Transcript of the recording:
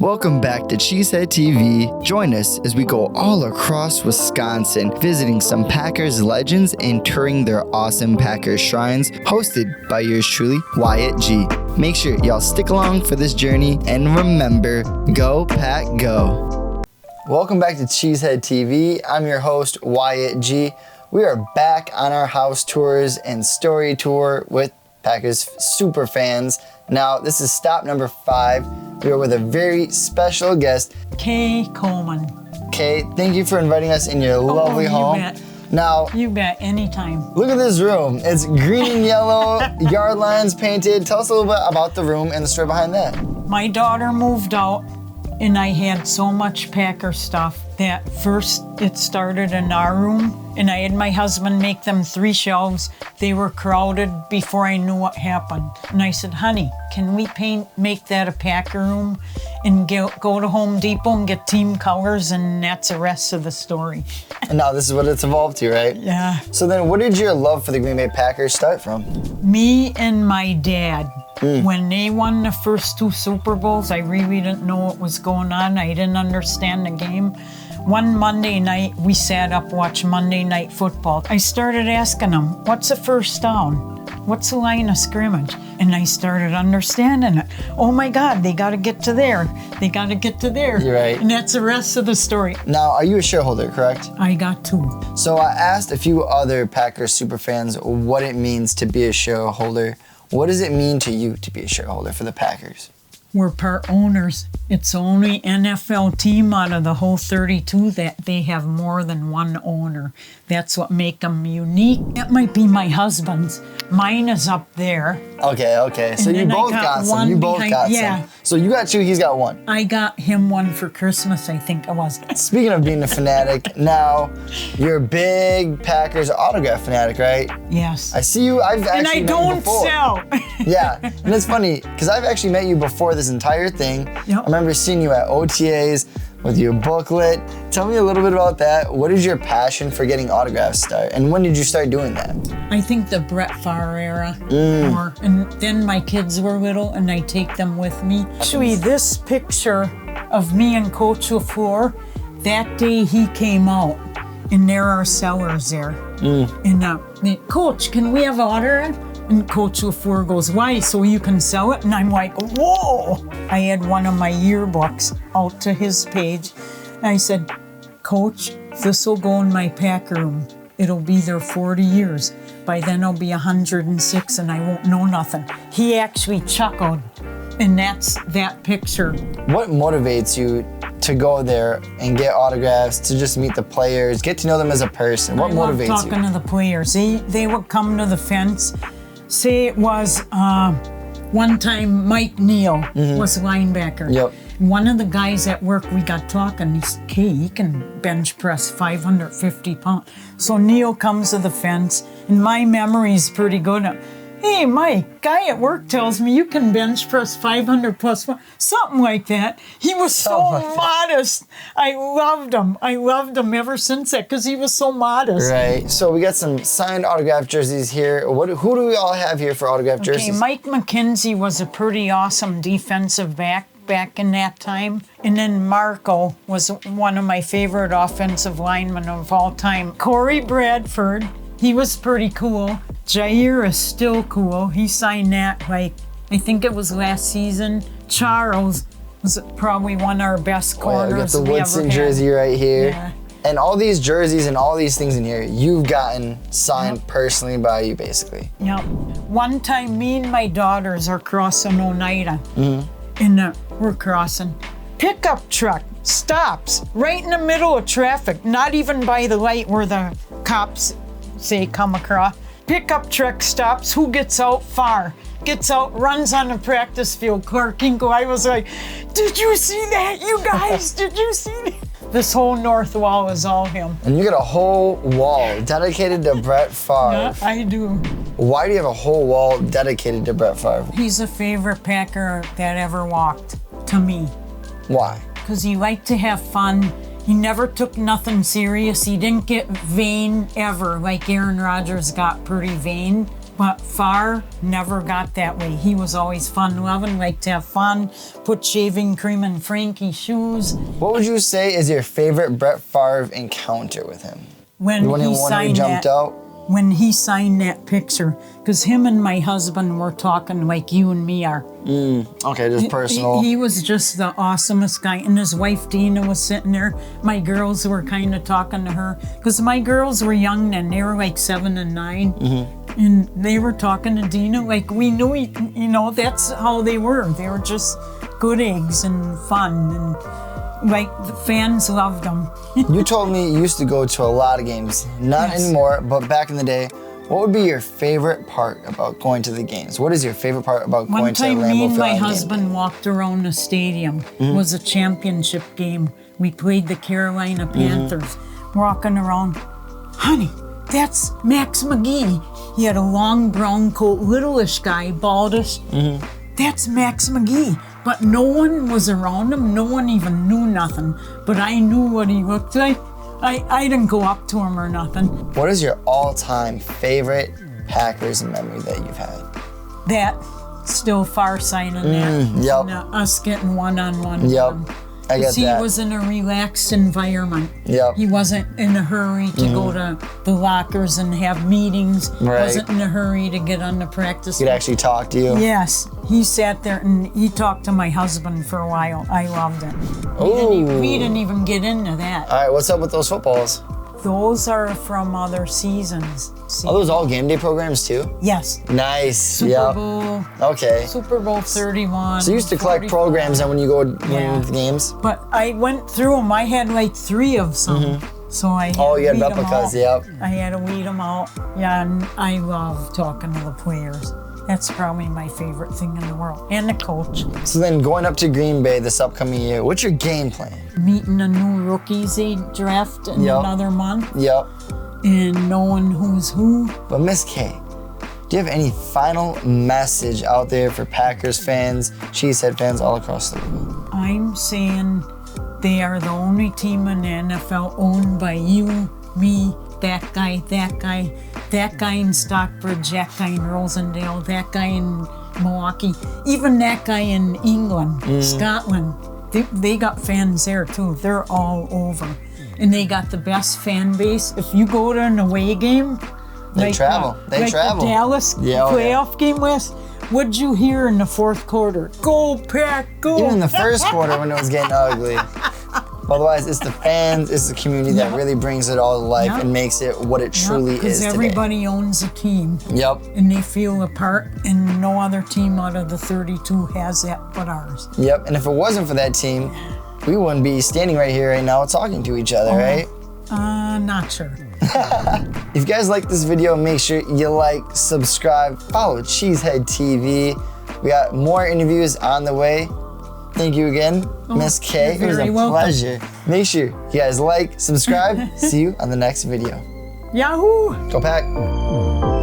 Welcome back to Cheesehead TV. Join us as we go all across Wisconsin, visiting some Packers legends and touring their awesome Packers shrines, hosted by yours truly, Wyatt G. Make sure y'all stick along for this journey, and remember, go Pack Go. Welcome back to Cheesehead TV. I'm your host, Wyatt G. We are back on our house tours and story tour with Packers super fans. Now, this is stop number 5. We are with a very special guest, Kay Kohlman. Kay, thank you for inviting us in your lovely home. Bet. Now, You bet, anytime. look at this room. It's green and yellow, yard lines painted. Tell us a little bit about the room and the story behind that. My daughter moved out, and I had so much Packer stuff that first it started in our room, and I had my husband make them 3 shelves. They were crowded before I knew what happened. And I said, honey, can we make that a Packer room and go to Home Depot and get team colors, and that's the rest of the story. And now this is what it's evolved to, right? Yeah. So then what did your love for the Green Bay Packers start from? Me and my dad. When they won the first 2 Super Bowls, I really didn't know what was going on. I didn't understand the game. One Monday night, we sat up, watched Monday Night Football. I started asking them, what's the first down? What's the line of scrimmage? And I started understanding it. Oh my God, they got to get to there. They got to get to there. You're right. And that's the rest of the story. Now, are you a shareholder, correct? I got 2. So I asked a few other Packers super fans what it means to be a shareholder. What does it mean to you to be a shareholder for the Packers? We're part owners. It's the only NFL team out of the whole 32 that they have more than one owner. That's what makes them unique. That might be my husband's. Mine is up there. Okay. So And you then I both got got some. one You both behind- got yeah. some. So you got 2, he's got 1. I got him one for Christmas, I think it was. Speaking of being a fanatic, now you're a big Packers autograph fanatic, right? Yes. I see you. I've actually And I met you don't before. sell. Yeah, and it's funny because I've actually met you before this entire thing. Yep. I remember seeing you at OTAs with your booklet. Tell me a little bit about that. What is your passion for getting autographs start, and when did you start doing that? I think the Brett Favre era. And then my kids were little, and I take them with me. Actually, this picture of me and Coach LaFleur, that day he came out, and there are sellers there. And Coach, can we have autograph? And Coach LaFleur goes, why? So you can sell it? And I'm like, whoa! I had one of my yearbooks out to his page. And I said, Coach, this will go in my Packer room. It'll be there 40 years. By then I'll be 106 and I won't know nothing. He actually chuckled. And that's that picture. What motivates you to go there and get autographs, to just meet the players, get to know them as a person? What I love motivates talking you? to the players. They would come to the fence. Say it was one time Mike Neal was a linebacker. Yep. One of the guys at work, we got talking. He said, "Hey, he can bench press 550 pounds." So Neal comes to the fence, and my memory is pretty good. Hey, Mike, guy at work tells me you can bench press 500 plus one, something like that. He was so modest. I loved him. I loved him ever since that because he was so modest. Right. So we got some signed autograph jerseys here. Who do we all have here for autograph jerseys? Okay, Mike McKenzie was a pretty awesome defensive back in that time. And then Marco was one of my favorite offensive linemen of all time. Corey Bradford, he was pretty cool. Jair is still cool. He signed that, I think it was last season. Charles was probably one of our best corners. We got the we ever Woodson had. jersey right here. Yeah. And all these jerseys and all these things in here, you've gotten signed personally by you, basically. Yep. One time, me and my daughters are crossing Oneida. And we're crossing. Pickup truck stops right in the middle of traffic, not even by the light where the cops say come across. Pickup truck stops. Who gets out? Far. Gets out, runs on the practice field. Clark Kinkle. I was like, did you see that, you guys? Did you see that? This whole north wall is all him. And you got a whole wall dedicated to Brett Favre. Yeah, I do. Why do you have a whole wall dedicated to Brett Favre? He's a favorite Packer that ever walked, to me. Why? Because he liked to have fun. He never took nothing serious. He didn't get vain ever, like Aaron Rodgers got pretty vain. But Favre never got that way. He was always fun-loving, liked to have fun, put shaving cream in Frankie's shoes. What would you say is your favorite Brett Favre encounter with him? When he jumped out? When he signed that picture, because him and my husband were talking like you and me are. Okay, just personal. He was just the awesomest guy, and his wife Dina was sitting there. My girls were kind of talking to her, because my girls were young then. They were like 7 and 9, and they were talking to Dina like we knew, that's how they were. They were just good eggs and fun, and like the fans loved them. You told me you used to go to a lot of games. Not anymore, but back in the day. What would be your favorite part about going to the games? What is your favorite part about going to the Lambeau Field? One time me and my husband walked around the stadium. It was a championship game. We played the Carolina Panthers. Walking around, honey, that's Max McGee. He had a long brown coat, littleish guy, baldish. That's Max McGee. But no one was around him. No one even knew nothing. But I knew what he looked like. I didn't go up to him or nothing. What is your all-time favorite Packers memory that you've had? That, still Favre signing that. Yep. And, us getting one-on-one. Yep. I get that. He was in a relaxed environment. Yep. He wasn't in a hurry to go to the lockers and have meetings. Right. Wasn't in a hurry to get on the practice He'd actually talk to you. Yes. He sat there and he talked to my husband for a while. I loved it. We didn't even get into that. All right, what's up with those footballs? Those are from other seasons. Are those all game day programs too? Yes. Nice. Superbowl. Okay. Superbowl 31. So you used to collect 44. programs and when you go win the games? But I went through them. I had like 3 of some. So I had you had weed 'em replicas, out. yep. I had to weed them out. Yeah, and I love talking to the players. That's probably my favorite thing in the world. And the coach. So then going up to Green Bay this upcoming year, what's your game plan? Meeting the new rookies they draft in another month. Yep. And knowing who's who. But Miss Kay, do you have any final message out there for Packers fans, Cheesehead fans all across the world? I'm saying they are the only team in the NFL owned by you, me, that guy, that guy in Stockbridge, that guy in Rosendale, that guy in Milwaukee, even that guy in England, Scotland. They got fans there too. They're all over. And they got the best fan base. If you go to an away game, they travel. The Dallas playoff game last, what'd you hear in the 4th quarter? Go Pack, go! Even in the 1st quarter when it was getting ugly. Otherwise, it's the fans, it's the community that really brings it all to life and makes it what it truly is today. Because everybody owns a team. Yep. And they feel a part, and no other team out of the 32 has that but ours. Yep, and if it wasn't for that team, we wouldn't be standing right here right now talking to each other, right? Not sure. If you guys like this video, make sure you like, subscribe, follow Cheesehead TV. We got more interviews on the way. Thank you again, Miss Kay. It was a pleasure. Make sure you guys like, subscribe. See you on the next video. Yahoo! Go Pack.